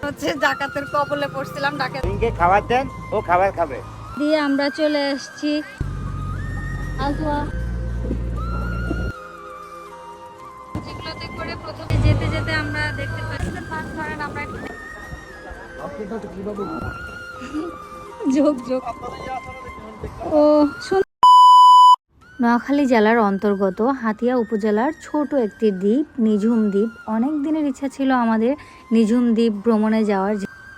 হচ্ছে ডাকাতের কবলে পড়ছিলাম। ডাকাত খাবার দেন, ও খাবার খাবে। দিয়ে আমরা চলে এসেছি আজওয়া। যেগুলোতে করে প্রথমে যেতে যেতে আমরা দেখতে পাচ্ছি মাছ ধরেন। আমরা যোগ যোগ ও নোয়াখালী জেলার অন্তর্গত হাতিয়া উপজেলার ছোট একটি দ্বীপ নিঝুম দ্বীপ। অনেক দিনের ইচ্ছা ছিল আমাদের নিঝুম দ্বীপ ভ্রমণে যাওয়ার,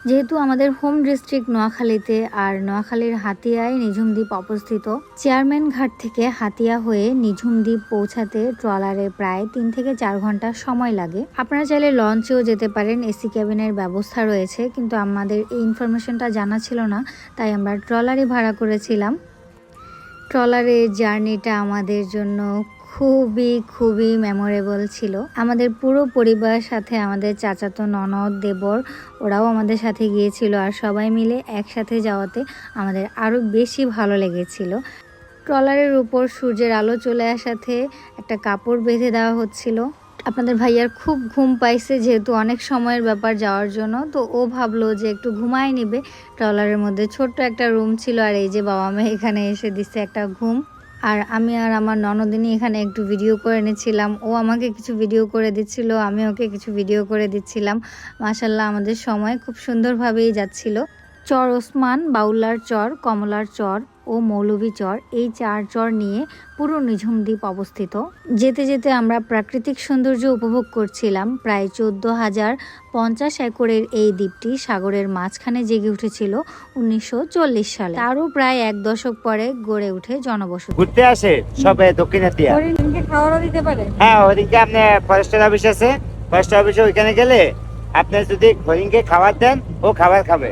যেহেতু আমাদের হোম ডিস্ট্রিক্ট নোয়াখালীতে আর নোয়াখালীর হাতিয়ায় নিঝুম দ্বীপ অবস্থিত। চেয়ারম্যান ঘাট থেকে হাতিয়া হয়ে নিঝুম দ্বীপ পৌঁছাতে ট্রলারে প্রায় 3 থেকে 4 ঘন্টা সময় লাগে। আপনারা চাইলে লঞ্চেও যেতে পারেন, এসি ক্যাবিনের ব্যবস্থা রয়েছে, কিন্তু আমাদের এই ইনফরমেশনটা জানা ছিল না, তাই আমরা ট্রলারই ভাড়া করেছিলাম। ট্রলারের জার্নিটা আমাদের জন্য খুবই মেমোরেবল ছিল। আমাদের পুরো পরিবারের সাথে আমাদের চাচাতো ননদ দেবর ওরাও আমাদের সাথে গিয়েছিল, আর সবাই মিলে একসাথে যাওয়াতে আমাদের আরও বেশি ভালো লেগেছিল। ট্রলারের উপর সূর্যের আলো চলে আসাতে একটা কাপড় বেঁধে দেওয়া হচ্ছিল। আপনাদের ভাইয়ার খুব ঘুম পাইছে, যেহেতু অনেক সময়ের ব্যাপার যাওয়ার জন্য, তো ও ভাবলো যে একটু ঘুমায় নিবে। ট্রলারের মধ্যে ছোট্ট একটা রুম ছিল, আর এই যে বাবা মা এখানে এসে দিচ্ছে একটা ঘুম। আর আমি আর আমার ননদিনী এখানে একটু ভিডিও করে নিচ্ছিলাম। ও আমাকে কিছু ভিডিও করে দিচ্ছিল, আমি ওকে কিছু ভিডিও করে দিচ্ছিলাম। মাশাল্লাহ আমাদের সময় খুব সুন্দরভাবেই যাচ্ছিল। চর ওসমান, বাউলার চর, কমলার চর ও মৌলভী চর, এই 4 চর নিয়ে পুরো নিঝুম দ্বীপ অবস্থিত। যেতে যেতে আমরা প্রাকৃতিক সৌন্দর্য উপভোগ করছিলাম। প্রায় 14,050 একরের এই দ্বীপটি সাগরের মাঝখানে জেগে উঠেছিল 1940 সালে। তারও প্রায় 1 দশক পরে গড়ে উঠে জনবসতি। ঘুরতে আসে সবে দক্ষিণ হাতিয়া। হরিণকে খাওয়ারও দিতে পারে। হ্যাঁ, ওদিকে আপনি ফরেস্টের অফিস আছে, ফরেস্টের অফিসে ওইখানে গেলে আপনি যদি হরিণকে খাবার দেন, ও খাবার খাবে।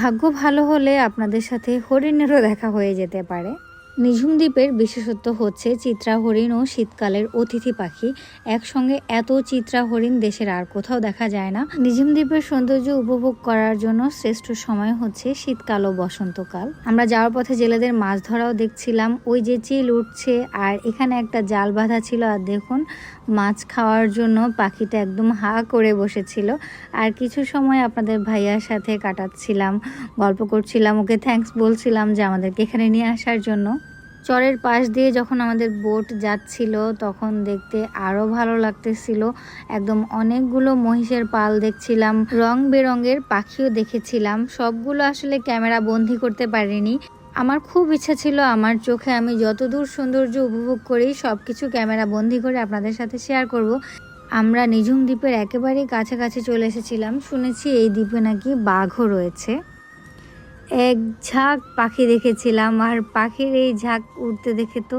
ভাগ্য ভালো হলে আপনাদের সাথে হরিণেরও দেখা হয়ে যেতে পারে। নিঝুম দ্বীপের বিশেষত্ব হচ্ছে চিত্রা হরিণ ও শীতকালের অতিথি পাখি। একসঙ্গে এত চিত্রা হরিণ দেশের আর কোথাও দেখা যায় না। নিঝুম দ্বীপের সৌন্দর্য উপভোগ করার জন্য শ্রেষ্ঠ সময় হচ্ছে শীতকাল ও বসন্তকাল। আমরা যাওয়ার পথে জেলেদের মাছ ধরাও দেখছিলাম। ওই যে চিল উঠছে, আর এখানে একটা জাল বাঁধা ছিল, আর দেখুন মাছ খাওয়ার জন্য পাখিটা একদম হা করে বসেছিল। আর কিছু সময় আপনাদের ভাইয়ার সাথে কাটাচ্ছিলাম, গল্প করছিলাম, ওকে থ্যাঙ্কস বলছিলাম যে আমাদেরকে এখানে নিয়ে আসার জন্য। চরের পাশ দিয়ে যখন আমাদের বোট যাচ্ছিল তখন দেখতে আরও ভালো লাগতেছিল। একদম অনেকগুলো মহিষের পাল দেখছিলাম, রং বেরঙের পাখিও দেখেছিলাম। সবগুলো আসলে ক্যামেরা বন্দি করতে পারিনি। আমার খুব ইচ্ছা ছিল আমার চোখে আমি যতদূর সৌন্দর্য উপভোগ করি সব কিছু ক্যামেরা বন্দি করে আপনাদের সাথে শেয়ার করব। আমরা নিঝুম দ্বীপের একেবারেই কাছাকাছি চলে এসেছিলাম। শুনেছি এই দ্বীপে নাকি বাঘও রয়েছে। এক ঝাঁক পাখি দেখেছিলাম, আর পাখির এই ঝাঁক উড়তে দেখে তো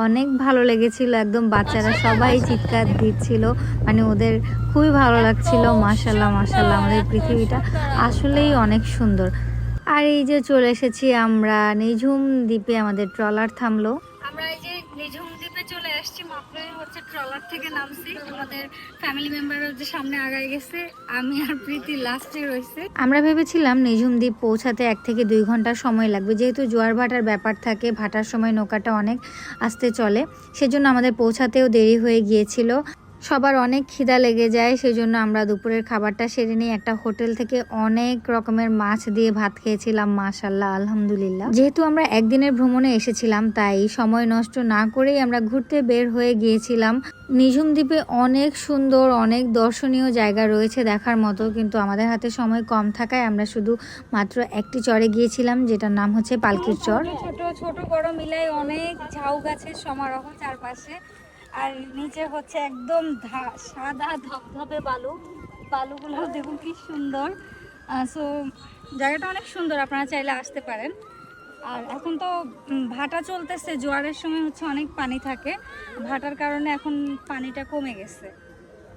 অনেক ভালো লেগেছিল। একদম বাচ্চারা সবাই চিৎকার দিচ্ছিল, মানে ওদের খুবই ভালো লাগছিল। মাশাল্লাহ মাশাল্লাহ, আমাদের পৃথিবীটা আসলেই অনেক সুন্দর। আর এই যে চলে এসেছি আমরা নিঝুম দ্বীপে, আমাদের ট্রলার থামলো। আমরা এই যে নিঝুম দ্বীপে চলে আসছি, মাত্রই হচ্ছে ট্রলার থেকে নামছি। আমাদের ফ্যামিলি মেম্বারও যে সামনে আগায় গেছে, আমি আর প্রীতি লাস্টে রয়েছে। আমরা ভেবেছিলাম নিঝুম দ্বীপ পৌঁছাতে 1 থেকে 2 ঘন্টা সময় লাগবে, যেহেতু জোয়ার ভাটার ব্যাপার থাকে, ভাটার সময় নৌকাটা অনেক আস্তে চলে, সেজন্য আমাদের পৌঁছাতেও দেরি হয়ে গিয়েছিল। সবার অনেক খিদা লেগে যায়, সেই জন্য আমরা দুপুরের খাবারটা সেরে নিই। একটা হোটেল থেকে অনেক রকমের মাছ দিয়ে ভাত খেয়েছিলাম, মাশাল্লাহ আলহামদুলিল্লাহ। যেহেতু আমরা একদিনের ভ্রমণে এসেছিলাম, তাই সময় নষ্ট না করেই আমরা ঘুরতে বের হয়ে গিয়েছিলাম। নিঝুম দ্বীপে অনেক সুন্দর, অনেক দর্শনীয় জায়গা রয়েছে দেখার মতো, কিন্তু আমাদের হাতে সময় কম থাকায় আমরা শুধু মাত্র একটি চরে গিয়েছিলাম, যেটার নাম হচ্ছে পালকির চর। ছোট ছোট বড় মিলাই অনেক ঝাউ গাছের সমারোহ চারপাশে, আর নিচে হচ্ছে একদম সাদা ধপধপে বালুগুলো দেখুন কি সুন্দর। সো জায়গাটা অনেক সুন্দর, আপনারা চাইলে আসতে পারেন। আর এখন তো ভাটা চলতেছে, জোয়ারের সময় হচ্ছে অনেক পানি থাকে, ভাটার কারণে এখন পানিটা কমে গেছে।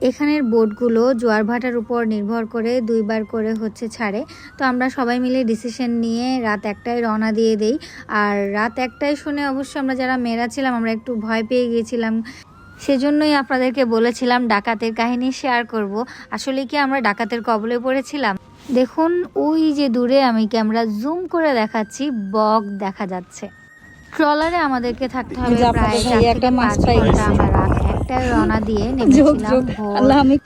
এখানের বোটগুলো জোয়ার ভাটার উপর নির্ভর করে 2 বার করে হচ্ছে ছাড়ে। তো আমরা সবাই মিলে ডিসিশন নিয়ে রাত 1টায় রওনা দিয়ে দেই। আর রাত 1টায় শুনে অবশ্য আমরা যারা মেয়েরা ছিলাম আমরা একটু ভয় পেয়ে গিয়েছিলাম, সেজন্যই আপনাদেরকে বলেছিলাম ডাকাতের কাহিনী শেয়ার করব। আসলে কি আমরা ডাকাতের কবলে পড়েছিলাম? দেখুন ওই যে দূরে আমি ক্যামেরা জুম করে দেখাচ্ছি, বক দেখা যাচ্ছে। ট্রলারে আমাদেরকে থাকতে হবে প্রায় 4 থেকে 5 ঘন্টা। আমরা রাত 1 1টায় রওনা দিয়ে নেমেছিলাম ভোর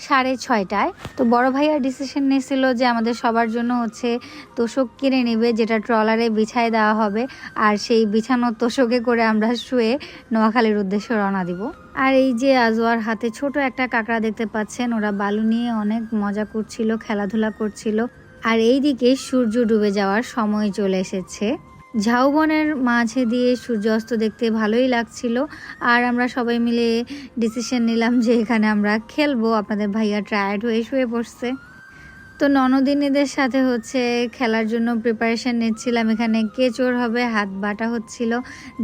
6:30টায়। তো বড় ভাইয়া ডিসিশন নিয়েছিল যে আমাদের সবার জন্য হচ্ছে তোশক কিনে নেবে, যেটা ট্রলারে বিছায় দেওয়া হবে, আর সেই বিছানো তোশকে করে আমরা শুয়ে নোয়াখালীর উদ্দেশ্যে রওনা দিব। আর এই যে আজওয়ার হাতে ছোট একটা কাঁকড়া দেখতে পাচ্ছেন, ওরা বালু নিয়ে অনেক মজা করছিল, খেলাধুলা করছিল। আর এইদিকে সূর্য ডুবে যাওয়ার সময় চলে এসেছে। ঝাউবনের মাঝে দিয়ে সূর্যাস্ত দেখতে ভালোই লাগছিল। আর আমরা সবাই মিলে ডিসিশন নিলাম যে এখানে আমরা খেলবো। আপনাদের ভাইয়া টায়ার্ড হয়ে শুয়ে পড়ছে। তো ননদিনীদের সাথে হচ্ছে খেলার জন্য প্রিপারেশন নিচ্ছিলাম। এখানে কে চোর হবে হাত বাটা হচ্ছিল,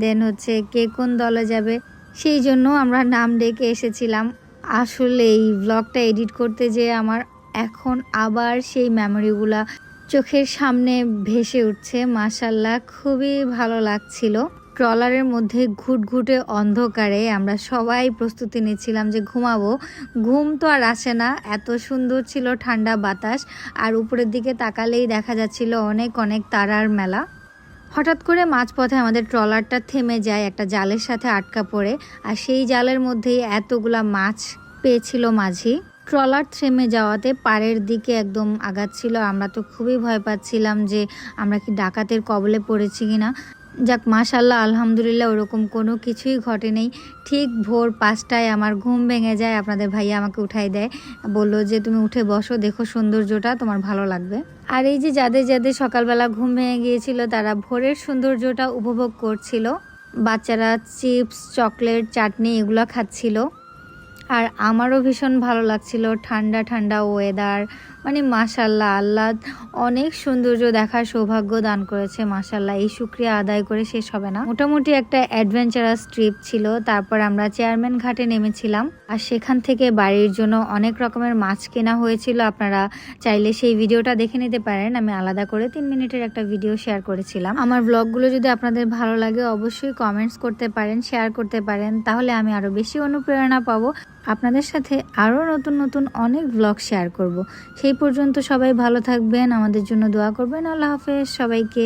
দেন হচ্ছে কে কোন দলে যাবে, সেই জন্য আমরা নাম ডেকে এসেছিলাম। আসলে এই ব্লগটা এডিট করতে যেয়ে আমার এখন আবার সেই মেমোরিগুলা চোখের সামনে ভেসে উঠছে। মাশাল্লাহ, খুবই ভালো লাগছিল। ট্রলারের মধ্যে ঘুটঘুটে অন্ধকারে আমরা সবাই প্রস্তুতি নিচ্ছিলাম যে ঘুমাবো। ঘুম তো আর আসে না, এত সুন্দর ছিল ঠান্ডা বাতাস, আর উপরের দিকে তাকালেই দেখা যাচ্ছিল অনেক অনেক তারার মেলা। হঠাৎ করে মাঝপথে আমাদের ট্রলারটা থেমে যায় একটা জালের সাথে আটকা পড়ে, আর সেই জালের মধ্যেই এতগুলা মাছ পেয়েছিল মাঝি। ট্রলার থেমে যাওয়াতে পাড়ের দিকে একদম আগাচ্ছিল। আমরা তো খুবই ভয় পাচ্ছিলাম যে আমরা কি ডাকাতের কবলে পড়েছি কিনা। যাক, মাশাল্লাহ, আলহামদুলিল্লাহ, ওরকম কোনো কিছুই ঘটেনি। ঠিক ভোর 5টায় আমার ঘুম ভেঙে যায়। আপনাদের ভাইয়া আমাকে উঠাই দেয়, বললো যে তুমি উঠে বসো, দেখো সৌন্দর্যটা, তোমার ভালো লাগবে। আর এই যে যাদের যাদের সকালবেলা ঘুম ভেঙে গিয়েছিল তারা ভোরের সৌন্দর্যটা উপভোগ করছিল। বাচ্চারা চিপস, চকলেট, চাটনি এগুলো খাচ্ছিল। আর আমারও ভীষণ ভালো লাগছিল, ঠান্ডা ঠান্ডা ওয়েদার, মানে মাশাল্লাহ, আল্লাহ অনেক সৌন্দর্য দেখার সৌভাগ্য দান করেছে। মাশাল্লাহ, এই শুকরিয়া আদায় করে শেষ হবে না। মোটামুটি একটা অ্যাডভেঞ্চারাস ট্রিপ ছিল। তারপর আমরা চেয়ারম্যান ঘাটে নেমেছিলাম, আর সেখান থেকে বাড়ির জন্য অনেক রকমের মাছ কেনা হয়েছিল। আপনারা চাইলে সেই ভিডিওটা দেখে নিতে পারেন। আমি আলাদা করে 3 মিনিটের একটা ভিডিও শেয়ার করেছিলাম। আমার ব্লগগুলো যদি আপনাদের ভালো লাগে অবশ্যই কমেন্টস করতে পারেন, শেয়ার করতে পারেন, তাহলে আমি আরো বেশি অনুপ্রেরণা পাবো। আপনাদের সাথে আরও নতুন নতুন অনেক ব্লগ শেয়ার করব। সেই পর্যন্ত সবাই ভালো থাকবেন, আমাদের জন্য দোয়া করবেন। আল্লাহ হাফেজ সবাইকে।